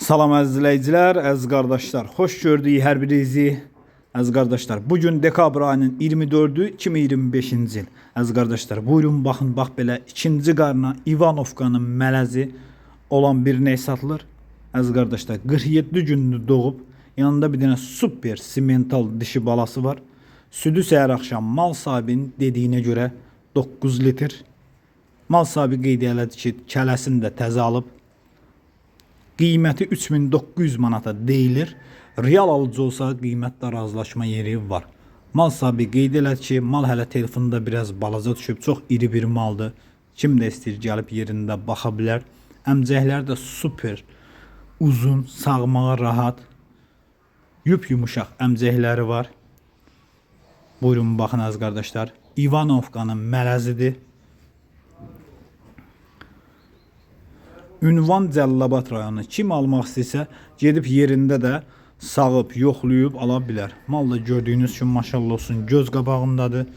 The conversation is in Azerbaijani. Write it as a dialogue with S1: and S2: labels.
S1: Salam əziz izləyicilər, əziz qardaşlar. Xoş gördük hər birinizi. Əziz qardaşlar, bugün dekabr ayının 24-ü 2025-ci il. Əziz qardaşlar, buyurun baxın, bax belə ikinci qarna İvanovkanın mələzi olan bir ney satılır. Əziz qardaşlar, 47 gündür doğub. Yanında bir dənə super simental dişi balası var. Südü səhər axşam mal sahibinin dediyinə görə 9 litr. Mal sahibi qeyd elədi ki, kələsini də təzə alıb. Qiyməti 3900 manata deyilir. Real alıcı olsa qiymətdə razılaşma yeri var. Mal sahibi qeyd elədi ki, mal hələ telefonda biraz balaca düşüb, çox iri bir maldır. Kim də istəyir gəlib yerində baxa bilər. Əmcəklər də super uzun, sağmağa rahat, yumuşaq əmcəkləri var. Buyurun baxın əziz qardaşlar. İvanovkanın mələzidir. Ünvan Cəllabad rayonu. Kim almaq istəyirsə gedib yerində də sağıb, yoxlayıb ala bilər. Mal da gördüyünüz kimi maşallah olsun göz qabağındadır.